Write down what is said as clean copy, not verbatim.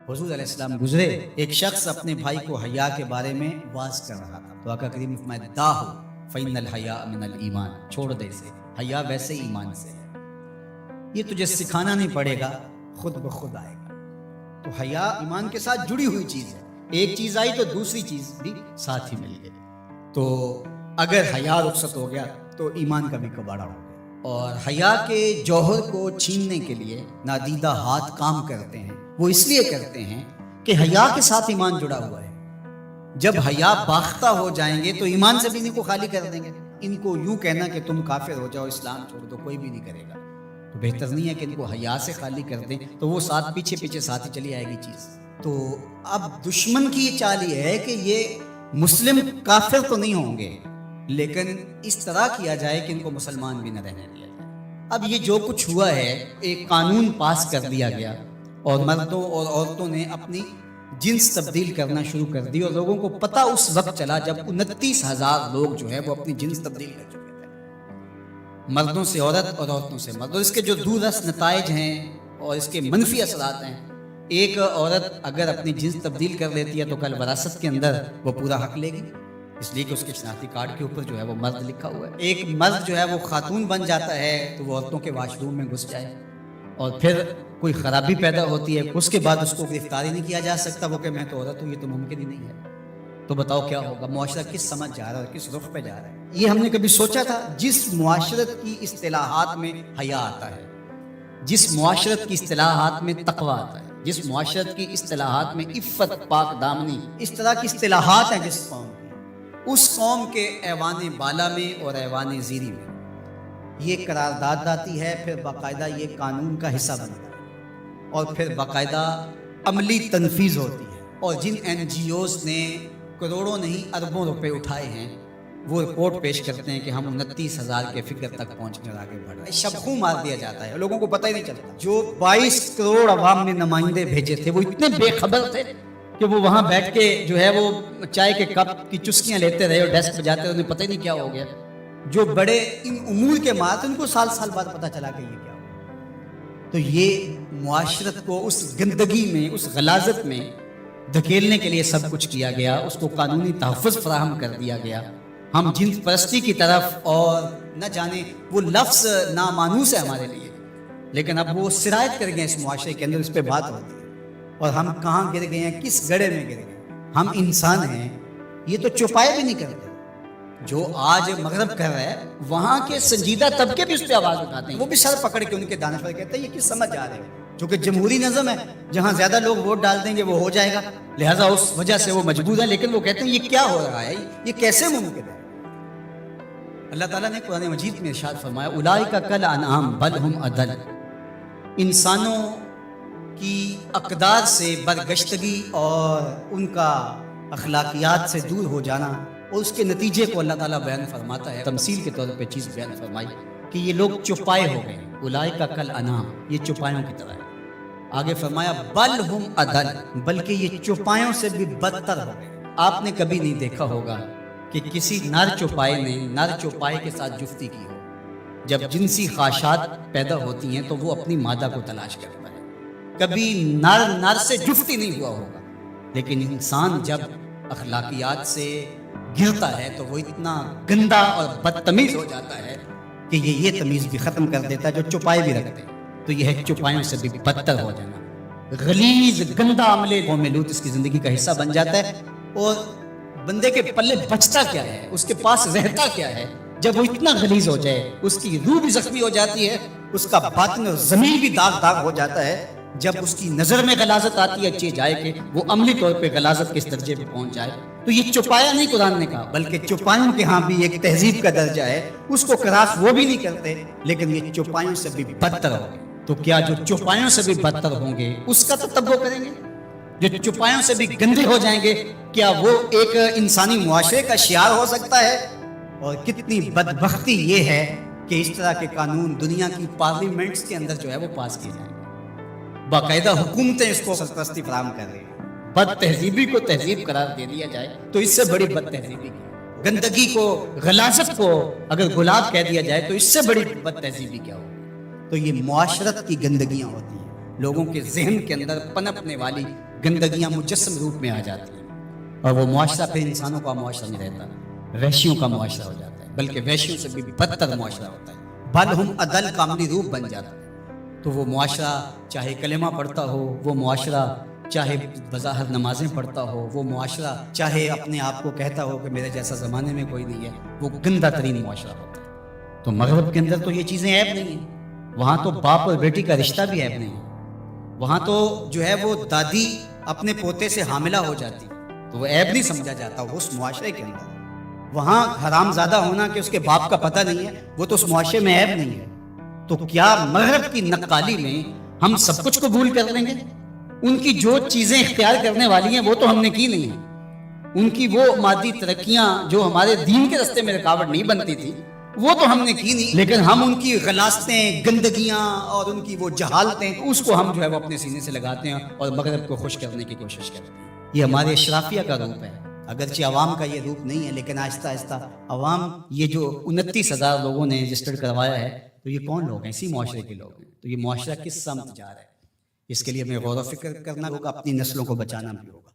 حضور علیہ السلام گزرے، ایک شخص اپنے بھائی کو حیا کے بارے میں واز کر رہا تھا تو آقا کریم فرمائے داہو فإن الحیاء من الایمان، چھوڑ دے اسے، حیا ویسے ایمان سے ہے، یہ تجھے سکھانا نہیں پڑے گا، خود بخود آئے گا۔ تو حیا ایمان کے ساتھ جڑی ہوئی چیز ہے، ایک چیز آئی تو دوسری چیز بھی ساتھ ہی مل گئی۔ تو اگر حیا رخصت ہو گیا تو ایمان کا بھی کباڑا ہو گیا۔ اور حیا کے جوہر کو چھیننے کے لیے نادیدہ ہاتھ کام کرتے ہیں، وہ اس لیے کرتے ہیں کہ حیا کے ساتھ ایمان جڑا ہوا ہے۔ جب حیا باختہ ہو جائیں گے تو ایمان سے بھی ان کو خالی کر دیں گے۔ ان کو یوں کہنا کہ تم کافر ہو جاؤ، اسلام چھوڑ دو، کوئی بھی نہیں کرے گا۔ تو بہتر نہیں ہے کہ ان کو حیا سے خالی کر دیں، تو وہ ساتھ پیچھے پیچھے ساتھ ہی چلی آئے گی چیز۔ تو اب دشمن کی یہ چال یہ ہے کہ یہ مسلم کافر تو نہیں ہوں گے، لیکن اس طرح کیا جائے کہ ان کو مسلمان بھی نہ رہنے دیا جائے۔ اب یہ جو کچھ ہوا ہے، ایک قانون پاس کر دیا گیا اور مردوں اور عورتوں نے اپنی جنس تبدیل کرنا شروع کر دی، اور لوگوں کو پتہ اس وقت چلا جب 29,000 لوگ جو ہے وہ اپنی جنس تبدیل کر چکے تھے، مردوں سے عورت اور عورتوں سے مرد۔ اور اس کے جو دور رس نتائج ہیں اور اس کے منفی اثرات ہیں، ایک عورت اگر اپنی جنس تبدیل کر لیتی ہے تو کل وراثت کے اندر وہ پورا حق لے گی، اس لیے کہ اس کے شناختی کارڈ کے اوپر جو ہے وہ مرد لکھا ہوا ہے۔ ایک مرد جو ہے وہ خاتون بن جاتا ہے تو وہ عورتوں کے واش روم میں گھس جائے اور پھر کوئی خرابی پیدا ہوتی ہے، اس کے بعد اس کو گرفتار ہی نہیں کیا جا سکتا، وہ کہ میں تو عورت ہوں، یہ تو ممکن ہی نہیں ہے۔ تو بتاؤ کیا ہوگا؟ معاشرہ کس سمجھ جا رہا ہے اور کس رخ پہ جا رہا ہے؟ یہ ہم نے کبھی سوچا تھا؟ جس معاشرت کی اصطلاحات میں حیا آتا ہے، جس معاشرت کی اصطلاحات میں تقوی آتا ہے، جس معاشرت کی اصطلاحات میں عفت، پاک دامنی، اس طرح کی اصطلاحات ہیں جس قوم کی، اس قوم کے ایوان بالا میں اور ایوان زیری میں یہ قرارداد آتی ہے، پھر باقاعدہ یہ قانون کا حصہ بنتا ہے اور پھر باقاعدہ عملی تنفیذ ہوتی ہے۔ اور جن این جی اوز نے کروڑوں نہیں اربوں روپے اٹھائے ہیں، وہ رپورٹ پیش کرتے ہیں کہ ہم 29,000 کے فگر تک پہنچ کر آگے بڑھ رہے ہیں۔ شبخوں مار دیا جاتا ہے، لوگوں کو پتہ ہی نہیں چلتا۔ جو 22 کروڑ عوام نے نمائندے بھیجے تھے، وہ اتنے بے خبر تھے کہ وہ وہاں بیٹھ کے جو ہے وہ چائے کے کپ کی چسکیاں لیتے رہے اور ڈیسک پہ جاتے رہے، انہیں پتہ ہی نہیں کیا ہو گیا۔ جو بڑے ان امور کے مات، ان کو سال سال بعد پتہ چلا کہ یہ کیا ہو۔ تو یہ معاشرت کو اس گندگی میں، اس غلاظت میں دھکیلنے کے لیے سب کچھ کیا گیا، اس کو قانونی تحفظ فراہم کر دیا گیا۔ ہم جنس پرستی کی طرف، اور نہ جانے وہ لفظ نامانوس ہے ہمارے لیے، لیکن اب وہ سرایت کر گئے اس معاشرے کے اندر، اس پہ بات ہوتی ہے۔ اور ہم کہاں گر گئے ہیں، کس گڑھے میں گر گئے ہیں؟ ہم انسان ہیں، یہ تو چوپائے بھی نہیں کرتے۔ جو آج مغرب کر رہا ہے، وہاں کے سنجیدہ طبقے بھی اس پہ آواز اٹھاتے ہیں، وہ بھی سر پکڑ کے ان کے دانے پر کہتے ہیں یہ کس سمجھ جا رہے ہیں؟ چونکہ جمہوری نظم ہے، جہاں زیادہ لوگ ووٹ ڈال دیں گے وہ ہو جائے گا، لہٰذا اس وجہ سے وہ مجبور ہیں۔ لیکن وہ کہتے ہیں یہ کیا ہو رہا ہے، یہ کیسے ممکن ہے؟ اللہ تعالیٰ نے قرآن مجید میں ارشاد فرمایا اولئک کالانعام بل ہم اضل، انسانوں کی اقدار سے برگشتگی اور ان کا اخلاقیات سے دور ہو جانا، اور اس کے نتیجے کو اللہ تعالیٰ بیان فرماتا ہے، تمثیل کے طور پہ چیز بیان فرمائی کہ یہ لوگ چوپائے ہو گئے، اولئک کالانعام، یہ چوپایوں کی طرح ہے۔ آگے فرمایا بل ہم اضل، بلکہ یہ چوپایوں سے بھی بدتر ہو گئے۔ آپ نے کبھی نہیں دیکھا ہوگا کہ کسی نر چوپائے نے نر چوپائے کے ساتھ جفتی کی ہو۔ جب جنسی خواہشات پیدا ہوتی ہیں تو وہ اپنی مادہ کو تلاش کرتا ہے، کبھی نر سے جفتی نہیں ہوا ہوگا۔ لیکن انسان جب اخلاقیات سے گرتا ہے تو وہ اتنا گندا اور بدتمیز ہو جاتا ہے کہ یہ تمیز بھی ختم کر دیتا ہے جو چوپائے بھی رکھتے ہیں۔ تو یہ ہے چوپایوں سے بھی بدتر ہو جانا، غلیظ گندا عمل قوم لوط اس کی زندگی کا حصہ بن جاتا ہے۔ اور بندے کے پلے بچتا کیا ہے، اس کے پاس رہتا کیا ہے جب وہ اتنا غلیظ ہو جائے؟ اس کی روح بھی زخمی ہو جاتی ہے، اس کا باطن اور ضمیر بھی داغ داغ ہو جاتا ہے جب اس کی نظر میں غلاظت آتی ہے اچھی جائے کہ وہ عملی طور پہ غلاظت کے اس درجے پہ پہنچ جائے۔ تو یہ چوپایا نہیں قرآن نے کہا، بلکہ چوپایوں کے ہاں بھی ایک تہذیب کا درجہ ہے، اس کو کراس وہ بھی نہیں کرتے، لیکن یہ چوپایوں سے بھی بدتر ہو گئے۔ تو کیا جو چوپایوں سے بھی بدتر ہوں گے اس کا تتبع کریں گے؟ جو چوپایوں سے بھی گندے ہو جائیں گے، کیا وہ ایک انسانی معاشرے کا شعار ہو سکتا ہے؟ اور کتنی بدبختی یہ ہے کہ اس طرح کے قانون دنیا کی پارلیمنٹس کے اندر جو ہے وہ پاس کیے جائیں گے، باقاعدہ حکومتیں اس کو سرپرستی فراہم کر رہی ہیں۔ بد تہذیبی کو تہذیب قرار دے دیا جائے تو اس سے بڑی بد تہذیبی کی، گندگی کو، غلاظت کو اگر گلاب کہہ دیا جائے تو اس سے بڑی بد تہذیبی کیا ہوگی؟ تو یہ معاشرت کی گندگیاں ہوتی ہیں، لوگوں کے ذہن کے اندر پنپنے والی گندگیاں مجسم روپ میں آ جاتی ہیں، اور وہ معاشرہ پھر انسانوں کا معاشرہ نہیں رہتا، وحشیوں کا معاشرہ ہو جاتا ہے، بلکہ وحشیوں سے بھی بدتر معاشرہ ہوتا ہے، بل ہم عدل کاملی روپ بن جاتا ہے۔ تو وہ معاشرہ چاہے کلمہ پڑھتا ہو، وہ معاشرہ چاہے بظاہر نمازیں پڑھتا ہو، وہ معاشرہ چاہے اپنے آپ کو کہتا ہو کہ میرے جیسا زمانے میں کوئی نہیں ہے، وہ گندہ ترین معاشرہ ہوتا ہے۔ تو مغرب کے اندر تو یہ چیزیں عیب نہیں ہیں، وہاں تو باپ اور بیٹی کا رشتہ بھی عیب نہیں ہے، وہاں تو جو ہے وہ دادی اپنے پوتے سے حاملہ ہو جاتی تو وہ عیب نہیں سمجھا جاتا اس معاشرے کے اندر۔ وہاں حرام زادہ ہونا کہ اس کے باپ کا پتہ نہیں ہے، وہ تو اس معاشرے میں عیب نہیں ہے۔ تو کیا مغرب کی نقالی میں ہم سب کچھ قبول کر لیں گے؟ ان کی جو چیزیں اختیار کرنے والی ہیں وہ تو ہم نے کی نہیں ہیں، ان کی وہ مادی ترقیاں جو ہمارے دین کے راستے میں رکاوٹ نہیں بنتی تھی وہ تو ہم نے کی نہیں، لیکن ہم ان کی غلاستیں، گندگیاں اور ان کی وہ جہالتیں، اس کو ہم جو ہے وہ اپنے سینے سے لگاتے ہیں اور مغرب کو خوش کرنے کی کوشش کرتے ہیں۔ یہ ہمارے اشرافیہ کا روپ ہے، اگرچہ عوام کا یہ روپ نہیں ہے، لیکن آہستہ آہستہ عوام، یہ جو 29,000 لوگوں نے رجسٹر کروایا ہے، تو یہ کون لوگ ہیں؟ اسی معاشرے کے لوگ ہیں۔ تو یہ معاشرہ کس سمت جا رہا ہے، اس کے لیے ہمیں غور و فکر کرنا ہوگا، اپنی نسلوں کو بچانا بھی ہوگا۔